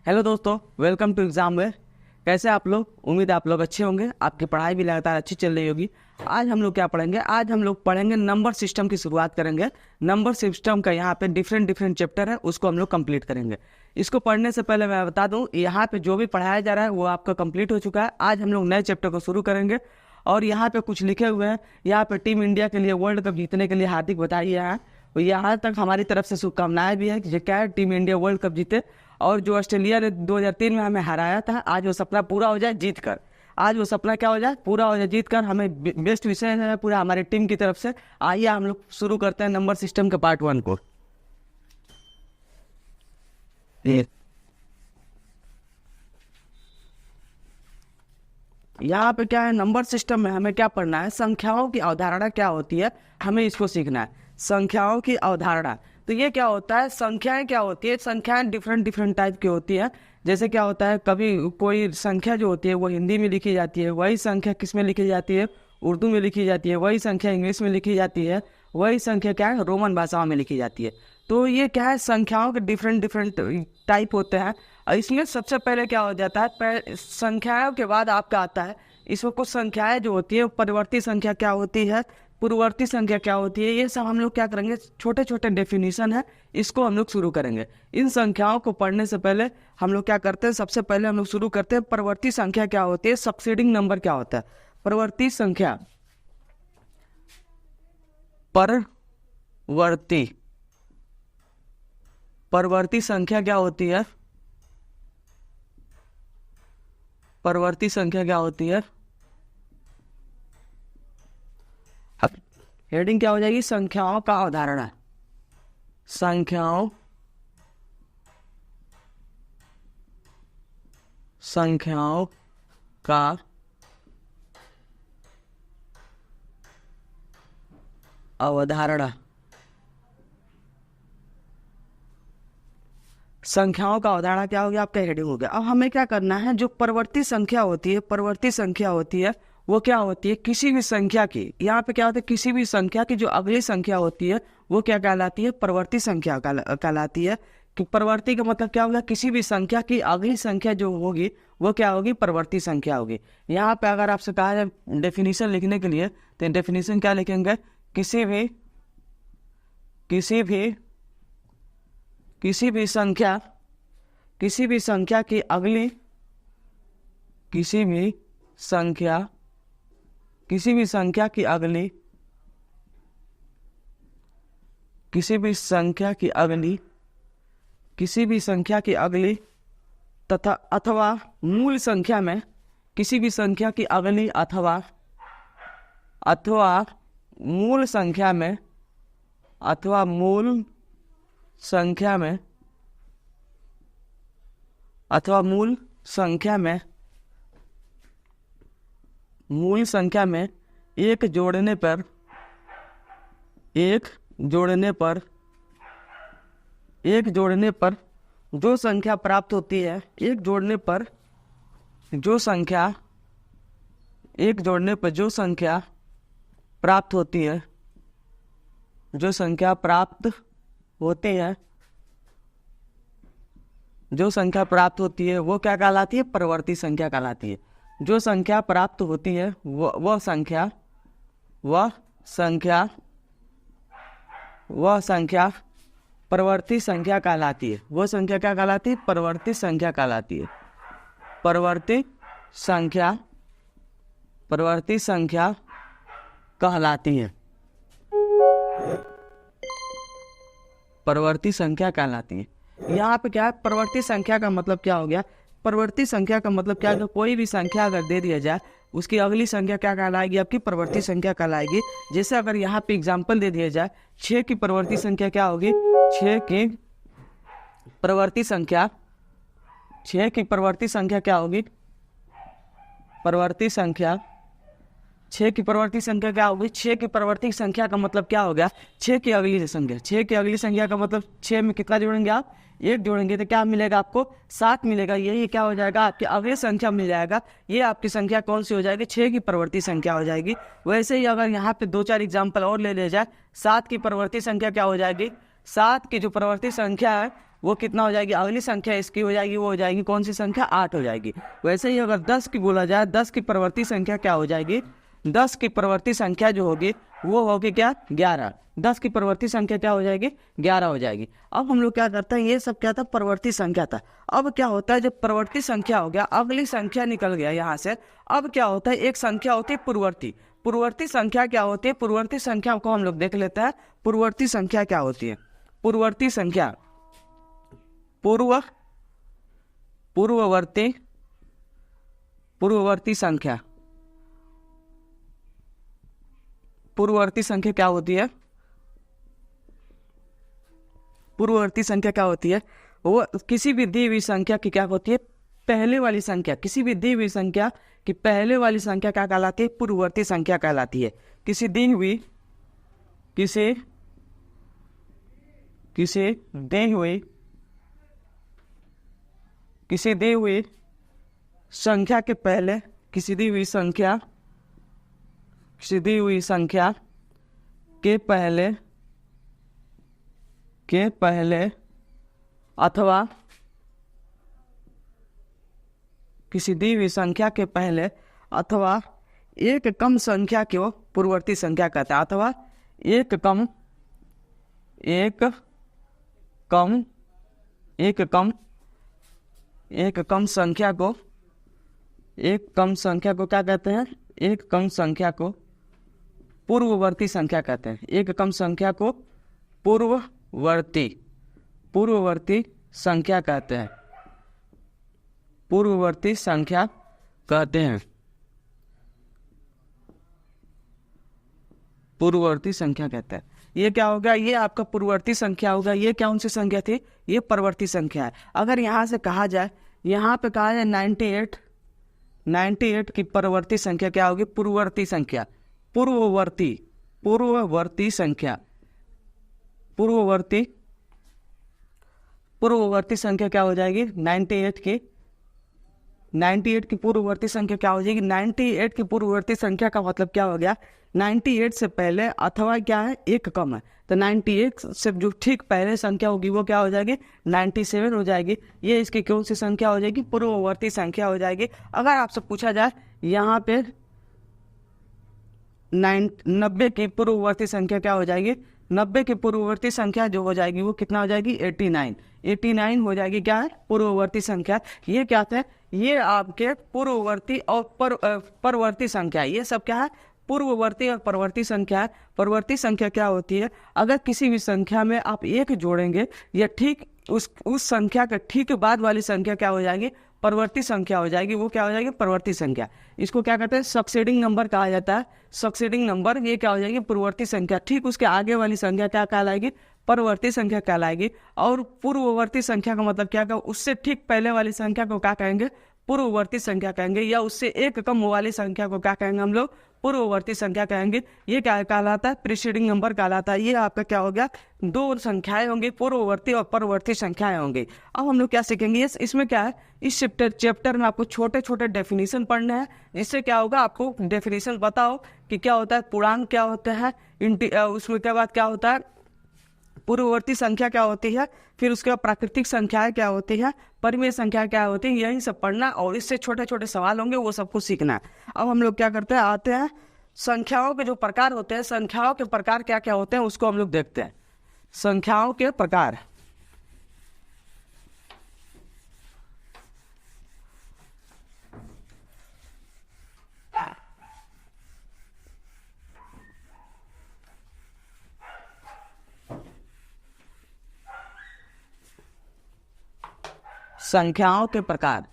Hello दोस्तों, welcome to exam वे। कैसे आप लोग? उम्मीद है आप लोग अच्छे होंगे, आपकी पढ़ाई भी लगातार अच्छी चल रही होगी। आज हम लोग क्या पढ़ेंगे? आज हम लोग पढ़ेंगे नंबर सिस्टम की शुरुआत करेंगे। नंबर सिस्टम का यहाँ पे डिफरेंट चैप्टर है, उसको हम लोग कंप्लीट करेंगे। इसको पढ़ने से पहले मैं बता दूं, यहाँ पे जो भी पढ़ाया जा रहा है वो आपका कंप्लीट हो चुका है। आज हम लोग नए चैप्टर को शुरू करेंगे और यहाँ पे कुछ लिखे हुए हैं। यहाँ पे टीम इंडिया के लिए वर्ल्ड कप जीतने के लिए हार्दिक बधाई है। और यहाँ तक हमारी तरफ से शुभकामनाएं भी है कि क्या है, टीम इंडिया वर्ल्ड कप जीते और जो ऑस्ट्रेलिया ने 2003 में हमें हराया था, आज वो सपना पूरा हो जाए जीत कर। आज वो सपना क्या हो जाए? पूरा हो जाए जीत कर। हमें बेस्ट विषय है पूरा हमारी टीम की तरफ से। आइए हम लोग शुरू करते हैं नंबर सिस्टम के पार्ट 1 को। यहाँ पे क्या है, नंबर सिस्टम में हमें क्या पढ़ना है? संख्याओं की अवधारणा क्या होती है, हमें इसको सीखना है। संख्याओं की अवधारणा, तो ये क्या होता है? संख्याएं क्या होती है? संख्याएं डिफरेंट टाइप की होती है। जैसे क्या होता है, कभी कोई संख्या जो होती है वो हिंदी में लिखी जाती है, वही संख्या किस में लिखी जाती है? उर्दू में लिखी जाती है। वही संख्या इंग्लिश में लिखी जाती है। वही संख्या क्या है? रोमन भाषाओं में लिखी जाती है। तो ये क्या है, संख्याओं के डिफरेंट टाइप होते हैं। और इसमें सबसे पहले क्या हो जाता है, संख्याओं के बाद आपका आता है इसमें कुछ संख्याएं जो होती है, परिवर्ती संख्या क्या होती है, पूर्ववर्ती संख्या क्या होती है, ये सब हम लोग क्या करेंगे, छोटे छोटे डेफिनेशन है, इसको हम लोग शुरू करेंगे। इन संख्याओं को पढ़ने से पहले हम लोग क्या करते हैं, सबसे पहले हम लोग शुरू करते हैं परवर्ती संख्या क्या होती है, सक्सीडिंग नंबर क्या होता है। परवर्ती संख्या, परवर्ती संख्या क्या होती है? परवर्ती संख्या क्या होती है? हेडिंग क्या हो जाएगी? संख्याओं का अवधारणा। संख्याओं का अवधारणा। संख्याओं का अवधारणा क्या हो गया? आपका हेडिंग हो गया। अब हमें क्या करना है, जो परवर्ती संख्या होती है, वो क्या होती है? किसी भी संख्या की, यहाँ पे क्या होता है, किसी भी संख्या की जो अगली संख्या होती है वो क्या कहलाती है? परवर्ती संख्या कहलाती है। कि परवर्ती का मतलब क्या होगा? किसी भी संख्या की अगली संख्या जो होगी वो क्या होगी? परवर्ती संख्या होगी। यहाँ पे अगर आपसे कहा जाए डेफिनेशन लिखने के लिए, तो डेफिनेशन क्या लिखेंगे? किसी भी संख्या की अगली तथा अथवा मूल संख्या में, किसी भी संख्या की अगली अथवा मूल संख्या में, एक जोड़ने पर जो संख्या प्राप्त होती है, एक जोड़ने पर जो संख्या प्राप्त होती है, वो क्या कहलाती है? परवर्ती संख्या कहलाती है। जो संख्या प्राप्त होती है वह संख्या परवर्ती संख्या कहलाती है। वो संख्या क्या कहलाती है? परवर्ती संख्या कहलाती है। परवर्ती संख्या कहलाती है। यहाँ पे क्या है, परवर्ती संख्या का मतलब क्या हो गया? परवर्ती संख्या का मतलब क्या है? कोई भी संख्या अगर दे दिया जाए, उसकी अगली संख्या क्या कहलाएगी? आपकी परवर्ती संख्या कहलाएगी। जैसे अगर यहाँ पे एग्जाम्पल दे दिया जाए, 6 की परवर्ती संख्या क्या होगी? 6 की परवर्ती संख्या क्या होगी? 6 की परवर्ती संख्या क्या होगी? 6 की परवर्ती संख्या का मतलब क्या हो गया? 6 की अगली संख्या का मतलब 6 में कितना जोड़ेंगे आप? 1 जोड़ेंगे तो क्या मिलेगा आपको? 7 मिलेगा। यही क्या हो जाएगा? आपकी अगली संख्या मिल जाएगा। ये आपकी संख्या कौन सी हो जाएगी? 6 की परवर्ती संख्या हो जाएगी। वैसे ही अगर यहाँ पे 2-4 एग्जाम्पल और ले लिया जाए, 7 की परवर्ती संख्या क्या हो जाएगी? 7 की जो परवर्ती संख्या है वो कितना हो जाएगी, अगली संख्या इसकी हो जाएगी, वो हो जाएगी कौन सी संख्या, 8 हो जाएगी। वैसे ही अगर 10 की बोला जाए, 10 की परिवर्ती संख्या क्या हो जाएगी, 10 की परिवर्ती संख्या जो होगी वो होगी क्या, 11। 10 की परिवर्ती संख्या क्या हो जाएगी, 11 हो जाएगी। अब हम लोग क्या करते हैं, ये सब क्या था, परिवर्ती संख्या था। अब क्या होता है, जब परिवर्ती संख्या हो गया, अगली संख्या निकल गया यहाँ से। अब क्या होता है, एक संख्या होती है पूर्ववर्ती। पूर्ववर्ती संख्या क्या होती है, पूर्ववर्ती संख्या को हम लोग देख लेते हैं। पूर्ववर्ती संख्या क्या होती है, पूर्ववर्ती संख्या, पूर्ववर्ती संख्या, पूर्ववर्ती संख्या क्या होती है, पूर्ववर्ती संख्या क्या होती है, वो किसी भी दी हुई संख्या की क्या होती है, पहले वाली संख्या, किसी भी दी हुई संख्या की पहले वाली संख्या क्या कहलाती है, पूर्ववर्ती संख्या कहलाती है। किसी दी हुई संख्या के पहले, किसी दी हुई संख्या के पहले अथवा किसी दी हुई संख्या के पहले अथवा एक कम संख्या को पूर्ववर्ती संख्या कहता है। अथवा एक कम संख्या को क्या कहते हैं, एक कम संख्या को पूर्ववर्ती संख्या कहते हैं। एक कम संख्या को पूर्ववर्ती संख्या कहते हैं, पूर्ववर्ती संख्या कहते हैं, पूर्ववर्ती संख्या कहते हैं। ये क्या होगा, ये आपका पूर्ववर्ती संख्या होगा। ये कौन सी संख्या थी, ये परवर्ती संख्या है। अगर यहाँ से कहा जाए, यहाँ पे कहा जाए 98 की परवर्ती संख्या क्या होगी, पूर्ववर्ती संख्या, पूर्ववर्ती संख्या, पूर्ववर्ती संख्या क्या हो जाएगी, 98 की पूर्ववर्ती संख्या क्या हो जाएगी, 98 की पूर्ववर्ती संख्या का मतलब क्या हो गया, 98 से पहले अथवा क्या है, एक कम है। तो 98 से जो ठीक पहले संख्या होगी वो क्या हो जाएगी, 97 हो जाएगी। ये इसकी कौन सी संख्या हो जाएगी, पूर्ववर्ती संख्या हो जाएगी। अगर आपसे पूछा जाए यहाँ पे 90 की पूर्ववर्ती संख्या क्या हो जाएगी, 90 की पूर्ववर्ती संख्या जो हो जाएगी वो कितना हो जाएगी, 89 हो जाएगी, क्या है, पूर्ववर्ती संख्या। ये क्या है, ये आपके पूर्ववर्ती और परवर्ती संख्या, ये सब क्या है, पूर्ववर्ती और परवर्ती संख्या है। परवर्ती संख्या क्या होती है, अगर किसी भी संख्या में आप एक जोड़ेंगे या ठीक उस संख्या के ठीक बाद वाली संख्या क्या हो जाएगी, परवर्ती संख्या हो जाएगी। वो क्या हो जाएगी, परवर्ती संख्या। इसको क्या कहते हैं, सक्सीडिंग नंबर कहा जाता है। सक्सीडिंग नंबर, ये क्या हो जाएगी, पूर्ववर्ती संख्या। ठीक उसके आगे वाली संख्या क्या कहलाएगी, परवर्ती संख्या कहलाएगी। और पूर्ववर्ती संख्या का मतलब क्या, उससे ठीक पहले वाली संख्या को क्या कहेंगे, पूर्ववर्ती संख्या कहेंगे। या उससे एक कम वाली संख्या को क्या कहेंगे हम लोग, पूर्ववर्ती संख्या कहेंगे। ये क्या कहलाता है, प्रीसीडिंग नंबर कहलाता है। ये आपका क्या हो गया, दो संख्याएं होंगी, पूर्ववर्ती और परवर्ती संख्याएं होंगी। अब हम लोग क्या सीखेंगे, इसमें क्या है, इस चैप्टर में आपको छोटे छोटे डेफिनेशन पढ़ने हैं। इससे क्या होगा, आपको डेफिनेशन बताओ कि क्या होता है, पूर्णांक क्या होता है, उसमें क्या बात क्या होता है, पूर्ववर्ती संख्या क्या होती है, फिर उसके बाद प्राकृतिक संख्याएं क्या होती है, परिमेय संख्या क्या होती है, यही सब पढ़ना। और इससे छोटे छोटे सवाल होंगे, वो सबको सीखना है। अब हम लोग क्या करते हैं, आते हैं संख्याओं के जो प्रकार होते हैं, संख्याओं के प्रकार क्या क्या होते हैं उसको हम लोग देखते हैं। संख्याओं के प्रकार, संख्याओं के प्रकार,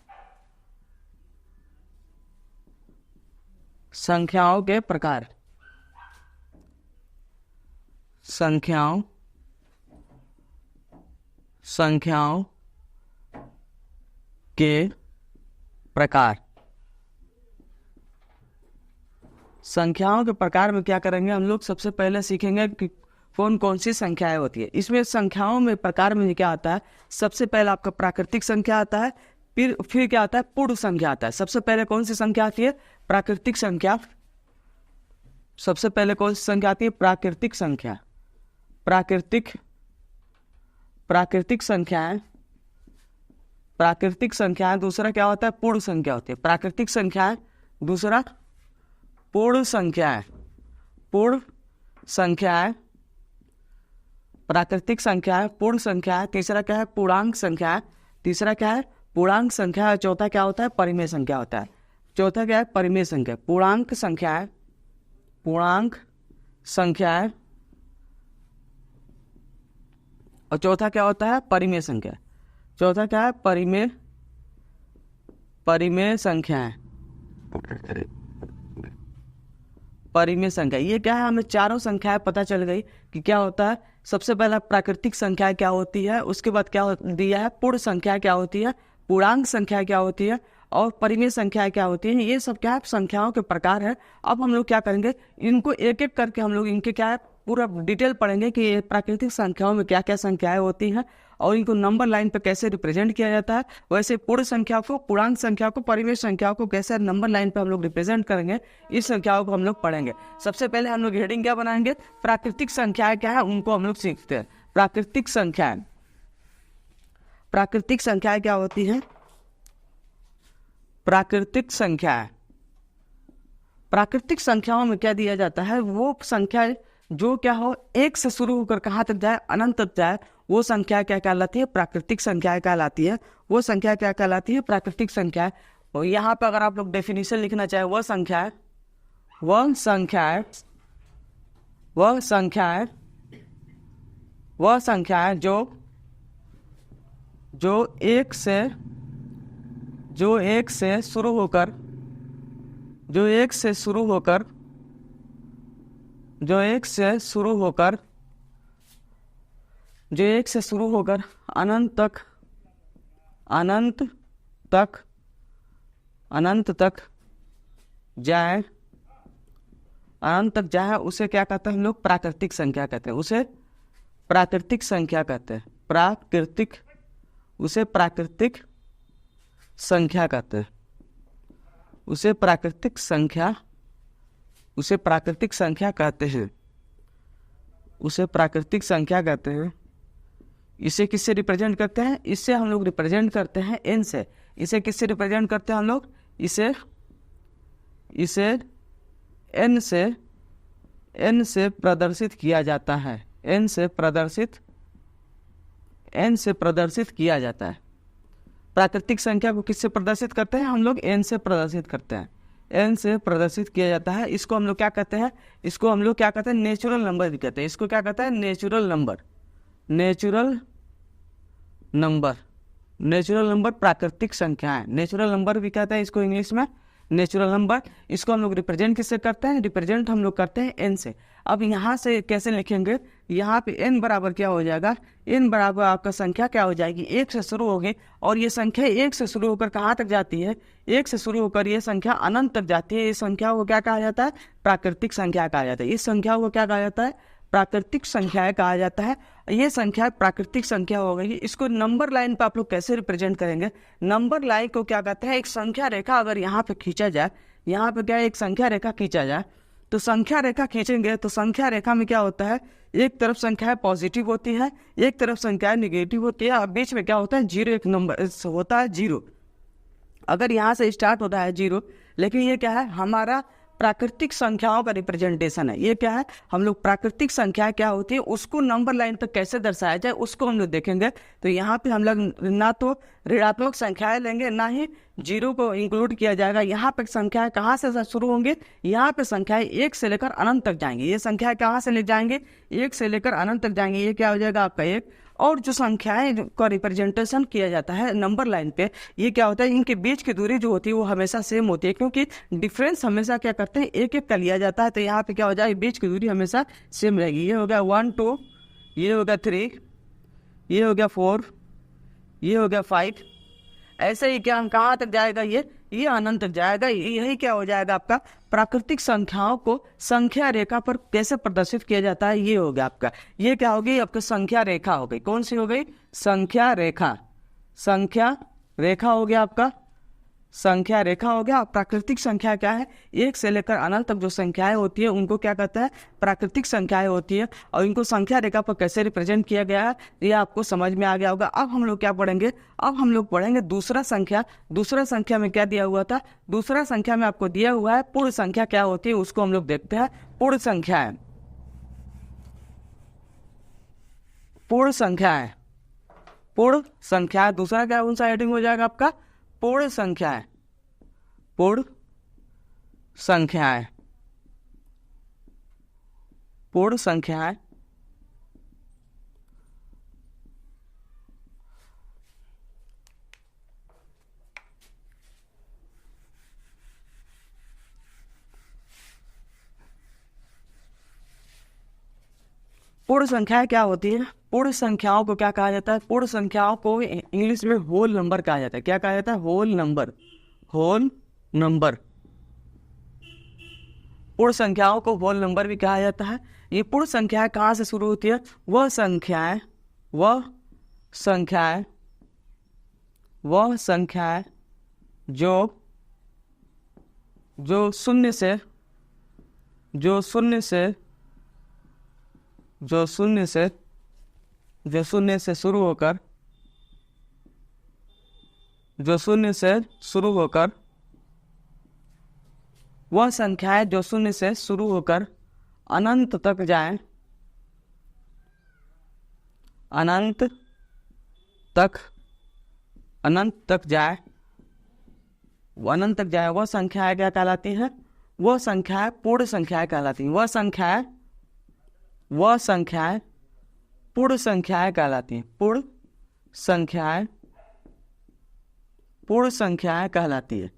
संख्याओं के प्रकार, संख्याओं के प्रकार। संख्याओं के प्रकार में क्या करेंगे हम लोग, सबसे पहले सीखेंगे कि कौन कौन सी संख्याएं होती है। इसमें संख्याओं में प्रकार में क्या आता है, सबसे पहले आपका प्राकृतिक संख्या आता है, फिर क्या आता है, पूर्ण संख्या आता है। सबसे पहले कौन सी संख्या आती है, प्राकृतिक संख्या। सबसे पहले कौन सी संख्या आती है, प्राकृतिक संख्या। प्राकृतिक संख्याएं प्राकृतिक संख्याएं, दूसरा क्या होता है पूर्ण संख्या होती है। प्राकृतिक संख्याएं, दूसरा पूर्ण संख्याएं, पूर्ण संख्याएं, प्राकृतिक संख्याएं, पूर्ण संख्याएं, तीसरा क्या है पूर्णांक संख्याएं, तीसरा क्या है पूर्णांक संख्या, चौथा क्या होता है परिमेय संख्या होता है। चौथा क्या है परिमेय संख्या, पूर्णांक संख्याएं, पूर्णांक संख्याएं, और चौथा क्या होता है परिमेय संख्या। चौथा क्या है परिमेय, परिमेय संख्याएं, परिमेय संख्या। ये क्या है हमें चारों संख्याएं पता चल गई कि क्या होता है। सबसे पहला प्राकृतिक संख्या क्या होती है, उसके बाद क्या दिया है पूर्ण संख्या क्या होती है, पूर्णांक संख्या क्या होती है, और परिमेय संख्या क्या होती है। ये सब क्या है संख्याओं के प्रकार है। अब हम लोग क्या करेंगे इनको एक एक करके हम लोग इनके क्या है पूरा डिटेल पढ़ेंगे कि ये प्राकृतिक संख्याओं में क्या क्या संख्याएं होती हैं और इनको नंबर लाइन पे कैसे रिप्रेजेंट किया जाता है। वैसे पूर्ण संख्या को, पूर्णांक संख्या को, परिमेय संख्या को कैसे नंबर लाइन पे हम लोग रिप्रेजेंट करेंगे, इस संख्याओं को हम लोग पढ़ेंगे। सबसे पहले हम लोग हेडिंग क्या बनाएंगे, प्राकृतिक संख्याएं क्या है उनको हम लोग सीखते हैं। प्राकृतिक संख्याएं, प्राकृतिक संख्याएं क्या होती है, प्राकृतिक संख्याएं। प्राकृतिक संख्याओं में क्या दिया जाता है, वो संख्या जो क्या हो एक से शुरू होकर कहाँ तक जाए अनंत तक जाए, वो संख्या क्या कहलाती है प्राकृतिक संख्याएं कहलाती है। वो संख्या क्या कहलाती है प्राकृतिक संख्याएं। और यहाँ पे अगर आप लोग डेफिनेशन लिखना चाहे वह संख्याएं, वह संख्याएं, वह संख्याएं, वह संख्याएं जो एक से शुरू होकर, जो एक से शुरू होकर, जो एक से शुरू होकर, जो एक से शुरू होकर अनंत तक, अनंत तक, अनंत तक जाए, अनंत तक जाए, उसे क्या कहते हैं हम लोग प्राकृतिक संख्या कहते हैं। उसे प्राकृतिक संख्या कहते हैं। प्राकृतिक, उसे प्राकृतिक संख्या कहते हैं। उसे प्राकृतिक संख्या, उसे प्राकृतिक संख्या कहते हैं। उसे प्राकृतिक संख्या कहते हैं। इसे किससे रिप्रेजेंट करते हैं, इससे हम लोग रिप्रेजेंट करते हैं एन से। इसे किससे रिप्रेजेंट करते हैं हम लोग, इसे एन से प्रदर्शित किया जाता है। एन से प्रदर्शित किया जाता है। प्राकृतिक संख्या को किससे प्रदर्शित करते हैं हम लोग, एन से प्रदर्शित करते हैं। एन से प्रदर्शित किया जाता है। इसको हम लोग क्या कहते हैं, इसको हम लोग क्या कहते हैं नेचुरल नंबर भी कहते हैं। इसको क्या कहते हैं natural number, natural number, natural number प्राकृतिक संख्याएं, नेचुरल नंबर भी कहते हैं इसको इंग्लिश में नेचुरल नंबर। इसको हम लोग रिप्रेजेंट किससे करते हैं, रिप्रेजेंट हम लोग करते हैं एन से। अब यहाँ से कैसे लिखेंगे, यहाँ पे एन बराबर क्या हो जाएगा, एन बराबर आपका संख्या क्या हो जाएगी, एक से शुरू होगी और ये संख्या एक से शुरू होकर कहाँ तक जाती है, एक से शुरू होकर ये संख्या अनंत तक जाती है। इस संख्या को क्या कहा जाता है, प्राकृतिक संख्या कहा जाता है। इस संख्या को क्या कहा जाता है, प्राकृतिक संख्याएं कहा जाता है। ये संख्या प्राकृतिक संख्या हो गई। इसको नंबर लाइन पे आप लोग कैसे रिप्रेजेंट करेंगे, नंबर लाइन को क्या कहते हैं, एक संख्या रेखा अगर यहाँ पे खींचा जाए, यहाँ पे क्या एक संख्या रेखा खींचा जाए, तो संख्या रेखा खींचेंगे तो संख्या रेखा में क्या होता है, एक तरफ संख्या पॉजिटिव होती है, एक तरफ संख्या नेगेटिव होती है, और बीच में क्या होता है जीरो, एक नंबर होता है जीरो। अगर यहाँ से स्टार्ट होता है जीरो, लेकिन ये क्या है हमारा प्राकृतिक संख्याओं का रिप्रेजेंटेशन है। ये क्या है, हम लोग प्राकृतिक संख्या क्या होती है उसको नंबर लाइन पर कैसे दर्शाया जाए उसको हम लोग देखेंगे। तो यहाँ पे हम लोग ना तो ऋणात्मक संख्याएं लेंगे, ना ही जीरो को इंक्लूड किया जाएगा। यहाँ पे संख्याएं कहाँ से शुरू होंगे, यहाँ पे संख्याएं एक से लेकर अनंत तक जाएंगे। ये संख्याएं कहाँ से ले जाएंगे, एक से लेकर अनंत तक जाएंगे। ये क्या हो जाएगा आपका एक। और जो संख्याएं का रिप्रेजेंटेशन किया जाता है नंबर लाइन पे, ये क्या होता है, इनके बीच की दूरी जो होती है वो हमेशा सेम होती है, क्योंकि डिफरेंस हमेशा क्या करते हैं एक एक का लिया जाता है। तो यहाँ पे क्या हो जाएगा, बीच की दूरी हमेशा सेम रहेगी। ये हो गया 1 2, ये हो गया 3, ये हो गया 4, ये हो गया 5। ऐसे ही क्या कहाँ तक जाएगा, ये अनंत तक जाएगा। यही क्या हो जाएगा आपका प्राकृतिक संख्याओं को संख्या रेखा पर कैसे प्रदर्शित किया जाता है, ये हो गया आपका। ये क्या होगी आपका संख्या रेखा हो गई। कौन सी हो गई, संख्या रेखा। संख्या रेखा हो गया आपका संख्या रेखा हो गया। और प्राकृतिक संख्या क्या है, एक से लेकर अनंत तक जो संख्याएं होती है उनको क्या कहता है, प्राकृतिक संख्याएं होती है। और इनको संख्या रेखा पर कैसे रिप्रेजेंट किया गया है ये आपको समझ में आ गया होगा। अब हम लोग क्या पढ़ेंगे, अब हम लोग पढ़ेंगे दूसरा संख्या। दूसरा संख्या में क्या दिया हुआ था, दूसरा संख्या में आपको दिया हुआ है पूर्ण संख्या क्या होती है, उसको हम लोग देखते हैं। पूर्ण संख्या है, पूर्ण संख्या है, पूर्ण संख्या है। दूसरा क्या कौन सा हेडिंग हो जाएगा आपका, पूर्ण संख्या है, पूर्ण संख्या है, पूर्ण संख्या है। पूर्ण संख्या क्या होती है, पूर्ण संख्याओं को क्या कहा जाता है, पूर्ण संख्याओं को इंग्लिश में होल नंबर कहा जाता है। क्या कहा जाता है, होल नंबर, होल नंबर। पूर्ण संख्याओं को होल नंबर भी कहा जाता है। ये पूर्ण संख्याएं कहाँ से शुरू होती है, वह संख्याएं, वह संख्याएं, वह संख्याएं जो जो शून्य से जो शून्य से जो शून्य से जो शून्य से शुरू होकर जो शून्य से शुरू होकर वह संख्याएं जो शून्य से शुरू होकर अनंत तक जाएं, अनंत तक, अनंत तक जाए, अनंत तक जाए, वह संख्याएं क्या कहलाती हैं, वह संख्याएं पूर्ण संख्याएं कहलाती हैं। वह संख्याएं पूर्ण संख्याएं कहलाती हैं। पूर्ण संख्याएं, पूर्ण संख्याएं कहलाती है।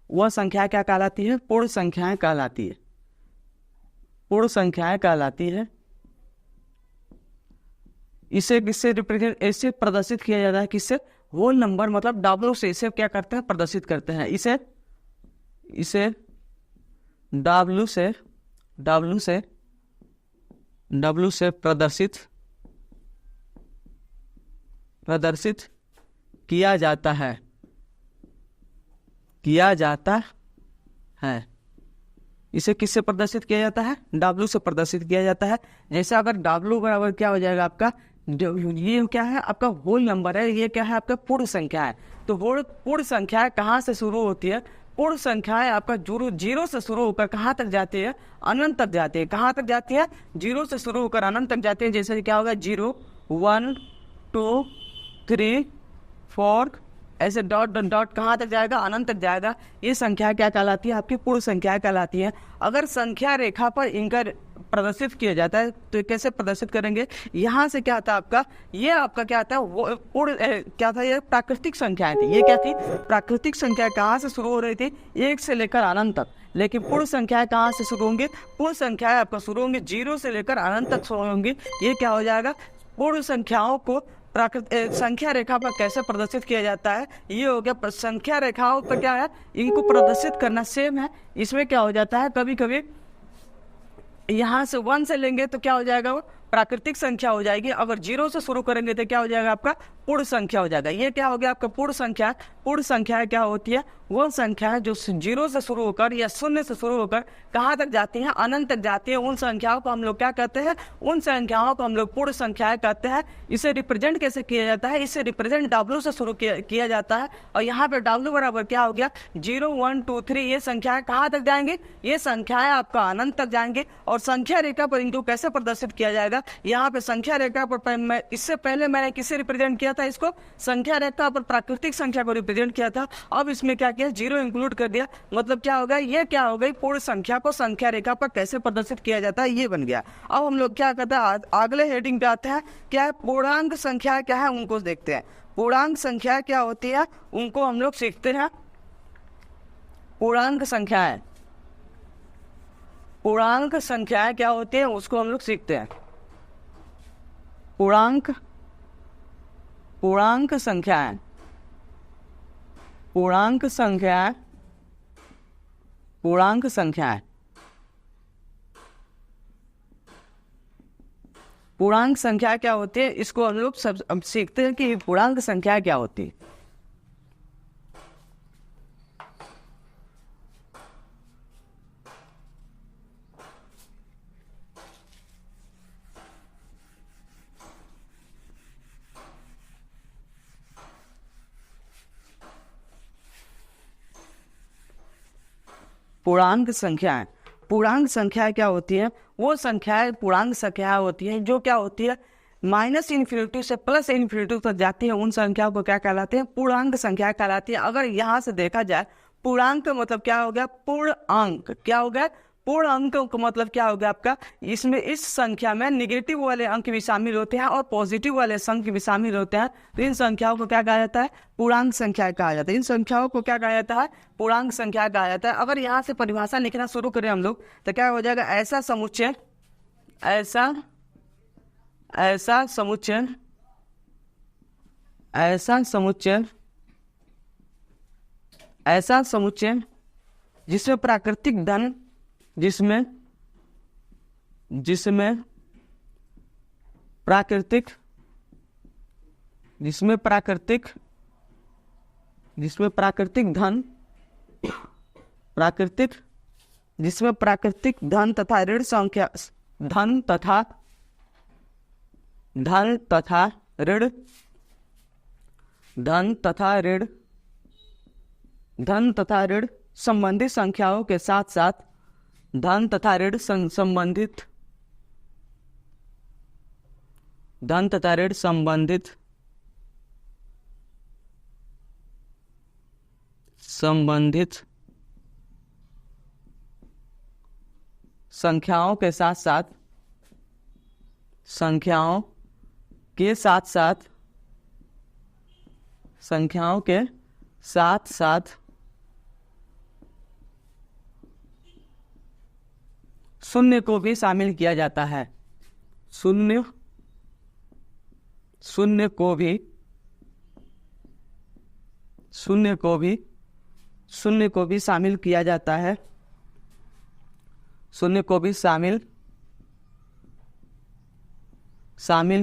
वह संख्या क्या कहलाती है, पूर्ण संख्याएं कहलाती है, पूर्ण संख्याएं कहलाती है। इसे किससे रिप्रेजेंट, ऐसे प्रदर्शित किया जाता है, किससे, होल नंबर मतलब डब्ल्यू से इसे क्या करते हैं, प्रदर्शित करते हैं। इसे डब्ल्यू से प्रदर्शित किया जाता है, इसे किससे प्रदर्शित किया जाता है, डब्ल्यू से प्रदर्शित किया जाता है। जैसे अगर डब्ल्यू बराबर क्या हो जाएगा आपका, ये क्या है आपका होल नंबर है, ये क्या है आपका पूर्ण संख्या है। तो पूर्ण संख्या कहाँ से शुरू होती है, पूर्ण संख्याएं आपका जीरो से शुरू होकर कहाँ तक जाती है, अनंत तक जाती है। कहाँ तक जाती है, जीरो से शुरू होकर अनंत तक जाती है। जैसे क्या होगा, 0 1 2 3 4 ऐसे डॉट डॉट डॉट कहाँ तक जाएगा, अनंत तक जाएगा। ये संख्या क्या कहलाती है, आपकी पूर्ण संख्या कहलाती है। अगर संख्या रेखा पर इनका प्रदर्शित किया जाता है तो कैसे प्रदर्शित करेंगे, यहाँ से क्या था आपका, ये आपका क्या था, वो पूर्ण क्या था, ये प्राकृतिक संख्याएं थी। ये क्या थी, प्राकृतिक संख्या कहाँ से शुरू हो रही थी, 1 से लेकर अनंत तक। लेकिन पूर्ण संख्याएं कहाँ से शुरू होंगी, पूर्ण संख्याएं आपका शुरू होंगी 0 से लेकर अनंत तक शुरू होंगी। ये क्या हो जाएगा, पूर्ण संख्याओं को संख्या रेखा पर कैसे प्रदर्शित किया जाता है, ये हो गया। संख्या रेखाओं पर क्या है, इनको प्रदर्शित करना सेम है। इसमें क्या हो जाता है, कभी कभी यहाँ से 1 से लेंगे तो क्या हो जाएगा, वो प्राकृतिक संख्या हो जाएगी। अगर 0 से शुरू करेंगे तो क्या हो जाएगा, आपका पूर्ण संख्या हो जाएगा। ये क्या हो गया आपका पूर्ण संख्या। पूर्ण संख्या क्या होती है, वो संख्या है जो 0 से शुरू होकर या 0 से शुरू होकर कहाँ तक जाती हैं, अनंत तक जाती है। उन संख्याओं को हम लोग क्या कहते हैं, उन संख्याओं को हम लोग पूर्ण संख्याएं कहते हैं। इसे रिप्रेजेंट कैसे किया जाता है, इसे रिप्रेजेंट डब्ल्यू से शुरू किया जाता है। और यहाँ पे डब्ल्यू बराबर क्या हो गया, 0 1 2 3 ये संख्याएं कहाँ तक जाएंगी, ये संख्याएं आपका अनंत तक जाएंगे। और संख्या रेखा पर इनको कैसे प्रदर्शित किया जाएगा, यहाँ पे संख्या रेखा पर इससे पहले मैंने किसे रिप्रेजेंट किया था, इसको संख्या रेखा पर प्राकृतिक संख्या को रिप्रेजेंट किया था। अब इसमें क्या किया, 0 इंक्लूड कर दिया। मतलब क्या होगा, ये क्या हो गई, पूर्ण संख्या को संख्या रेखा पर कैसे प्रदर्शित किया जाता है, ये बन गया। अब हम लोग क्या करते हैं, अगले हेडिंग पे आते हैं। क्या है, पूर्णांक संख्या क्या है उनको देखते हैं। पूर्णांक संख्या क्या होती है उनको हम लोग सीखते हैं। पूर्णांक संख्याएं, पूर्णांक संख्याएं क्या होती है उसको हम लोग सीखते हैं। पूर्णांक संख्याएं, पूर्णांक संख्याएं, पूर्णांक संख्याएं, पूर्णांक संख्या क्या होती है, इसको हम लोग सब सीखते हैं कि पूर्णांक संख्या क्या होती है। पूर्णांक संख्याएं। पूर्णांक संख्याएं क्या होती है? वो संख्याएं पूर्णांक संख्या होती है जो क्या होती है माइनस इन्फिनिटी से प्लस इन्फिनिटी तक जाती है। उन संख्याओं को क्या कहलाते हैं? पूर्णांक संख्या कहलाती है। अगर यहाँ से देखा जाए पूर्णांक मतलब क्या हो गया? पूर्ण अंक। क्या हो गया? पूर्ण अंक का मतलब क्या हो गया आपका? इसमें इस संख्या में निगेटिव वाले अंक भी शामिल होते हैं और पॉजिटिव वाले अंक भी शामिल होते हैं। तो इन संख्याओं को क्या कहा जाता है? पूर्णांक संख्या कहा जाता है। इन संख्याओं को क्या कहा जाता है? पूर्णांक संख्या कहा जाता है। अगर यहाँ से परिभाषा लिखना शुरू करें हम लोग तो क्या हो जाएगा? ऐसा समुच्चय, ऐसा समुच्चय, ऐसा समुच्चय जिसमें प्राकृतिक धन, जिसमें प्राकृतिक धन तथा ऋण संख्या, धन तथा ऋण संबंधित संख्याओं के साथ साथ धन तथा ऋण संबंधित संख्याओं के साथ साथ शून्य को भी शामिल किया जाता है। शून्य को भी शामिल किया जाता है। शून्य को भी शामिल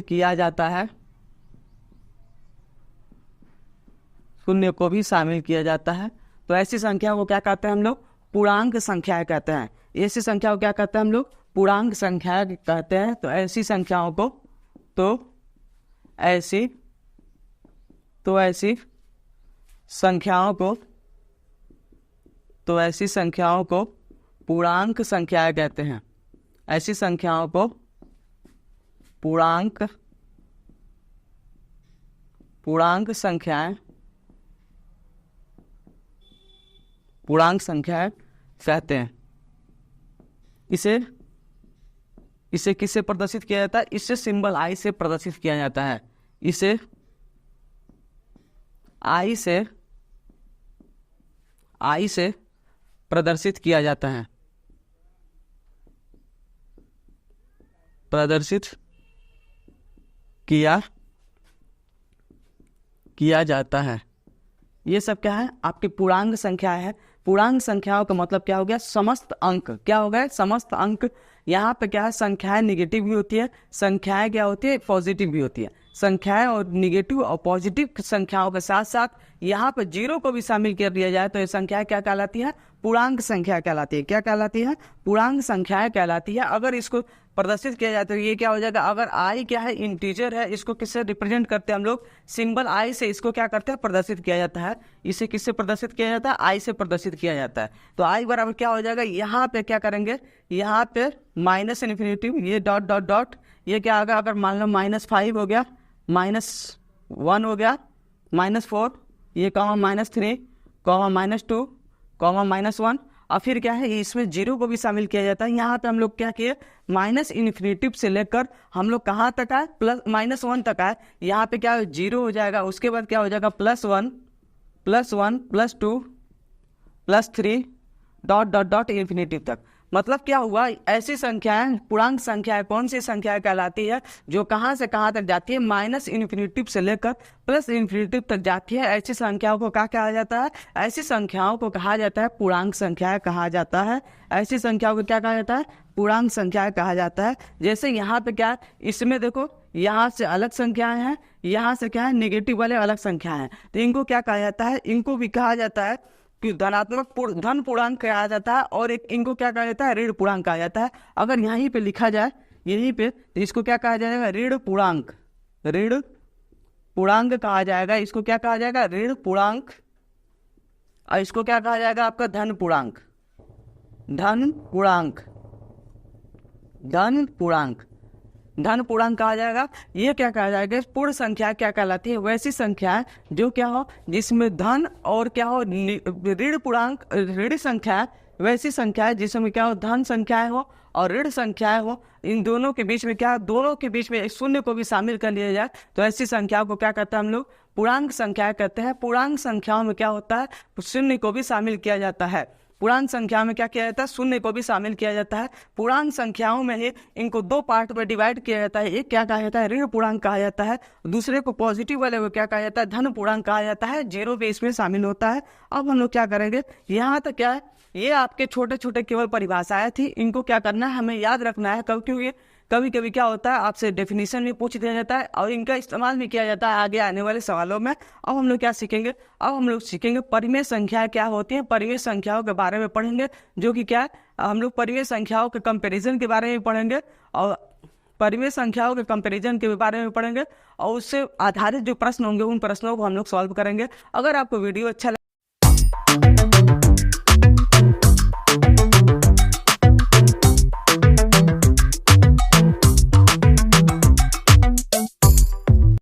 किया जाता है। शून्य को भी शामिल किया जाता है। तो ऐसी संख्या को क्या कहते हैं हम लोग? पूर्णांक संख्या कहते हैं। ऐसी संख्या को क्या कहते हैं हम लोग? पूर्णांक संख्या कहते हैं। तो ऐसी संख्याओं को पूर्णांक संख्या कहते हैं। ऐसी संख्याओं को पूर्णांक संख्याएं कहते हैं। इसे किससे प्रदर्शित किया जाता है? इसे सिंबल आई से प्रदर्शित किया जाता है। इसे आई से प्रदर्शित किया जाता है। प्रदर्शित किया जाता है। ये सब क्या है? आपकी पूर्णांक संख्या है। पूर्णांक संख्याओं का मतलब क्या हो गया? समस्त अंक। क्या हो गया? समस्त अंक। यहाँ पे क्या है? संख्याएं निगेटिव भी होती है, संख्याएं क्या होती है? पॉजिटिव भी होती है। संख्याएं और निगेटिव और पॉजिटिव संख्याओं के साथ साथ यहाँ पे जीरो को भी शामिल कर दिया जाए तो ये संख्या क्या कहलाती है? पूर्णांक संख्या कहलाती है। क्या कहलाती है? पूर्णांक संख्याएं कहलाती है। अगर इसको प्रदर्शित किया जाए तो ये क्या हो जाएगा? अगर आई क्या है? इंटीजर है। इसको किससे रिप्रेजेंट करते हैं हम लोग? सिंबल आई से इसको क्या करते हैं? प्रदर्शित किया जाता है। इसे किससे प्रदर्शित किया जाता है? आई से प्रदर्शित किया जाता है। तो आई बराबर क्या हो जाएगा? यहाँ पे क्या करेंगे? यहाँ पे माइनस इन्फिनिटी, ये डॉट डॉट डॉट, ये क्या होगा? अगर मान लो -5 हो गया, -1 हो गया, -4, ये -3, -2, -1, और फिर क्या है? इसमें जीरो को भी शामिल किया जाता है। यहाँ पे हम लोग क्या किए? माइनस इन्फिनिटी से लेकर हम लोग कहाँ तक आए? -1 तक आए। यहाँ पे क्या जीरो हो जाएगा, उसके बाद क्या हो जाएगा? +1, +2, +3, डॉट डॉट डॉट इन्फिनिटी तक। मतलब क्या हुआ? ऐसी संख्याएं, पूर्णांक संख्याएं कौन सी संख्याएं कहलाती है? जो कहाँ से कहाँ तक जाती है? -इन्फिनिटी से लेकर +इन्फिनिटी तक जाती है। ऐसी संख्याओं को क्या कहा जाता है? ऐसी संख्याओं को कहा जाता है पूर्णांक संख्याएं कहा जाता है। ऐसी संख्याओं को क्या कहा जाता है? पूर्णांक संख्याएं कहा जाता है। जैसे यहाँ पे क्या है? इसमें देखो, यहाँ से अलग संख्याएं हैं, यहाँ से क्या है? नेगेटिव वाले अलग संख्याएं हैं। तो इनको क्या कहा जाता है? इनको भी कहा जाता है कि धनात्मक धन पूर्णांक कहा जाता है, और एक इनको क्या कहा जाता है? ऋण पूर्णांक कहा जाता है। अगर यहीं पे लिखा जाए, यहीं पे, तो इसको क्या कहा जाएगा? ऋण पूर्णांक। ऋण पूर्णांक कहा जाएगा। इसको क्या कहा जाएगा? ऋण पूर्णांक। और इसको क्या कहा जाएगा? आपका धन पूर्णांक। धन पूर्णांक, धन पूर्णांक, धन पूर्णांक कहा जाएगा। ये क्या कहा जाएगा, पूर्ण संख्या क्या कहलाती है, वैसी संख्या है जो क्या हो जिसमें धन और क्या हो ऋण पूर्णांक, ऋण संख्या वैसी संख्या है जिसमें क्या हो धन संख्याएं हो और ऋण संख्याएं हो, इन दोनों के बीच में क्या, दोनों के बीच में शून्य को भी शामिल कर लिया जाए तो ऐसी संख्याओं को क्या कहते हैं हम लोग, पूर्णांक संख्या कहते हैं। पूर्णांक संख्याओं में क्या होता है, शून्य को भी शामिल किया जाता है। पूर्णांक संख्या में क्या किया जाता है, शून्य को भी शामिल किया जाता है। पूर्णांक संख्याओं में ही इनको दो पार्ट में डिवाइड किया जाता है। एक क्या कहा जाता है, ऋण पूर्णांक कहा जाता है, दूसरे को पॉजिटिव वाले को क्या कहा जाता है, धन पूर्णांक कहा जाता है। जीरो भी इसमें शामिल होता है। अब हम लोग क्या करेंगे, यहाँ तक क्या है, ये आपके छोटे छोटे केवल परिभाषाएं थी, इनको क्या करना है, हमें याद रखना है। क्योंकि कभी कभी क्या होता है, आपसे डेफिनेशन भी पूछ दिया जाता है और इनका इस्तेमाल भी किया जाता है आगे आने वाले सवालों में। अब हम लोग क्या सीखेंगे, अब हम लोग सीखेंगे परिमेय संख्या क्या होती है, परिमेय संख्याओं के बारे में पढ़ेंगे, जो कि क्या है, हम लोग परिमेय संख्याओं के कंपैरिजन के बारे में पढ़ेंगे और परिमेय संख्याओं के कंपैरिजन के बारे में पढ़ेंगे और उससे आधारित जो प्रश्न होंगे उन प्रश्नों को हम लोग सॉल्व करेंगे। अगर आपको वीडियो अच्छा लगे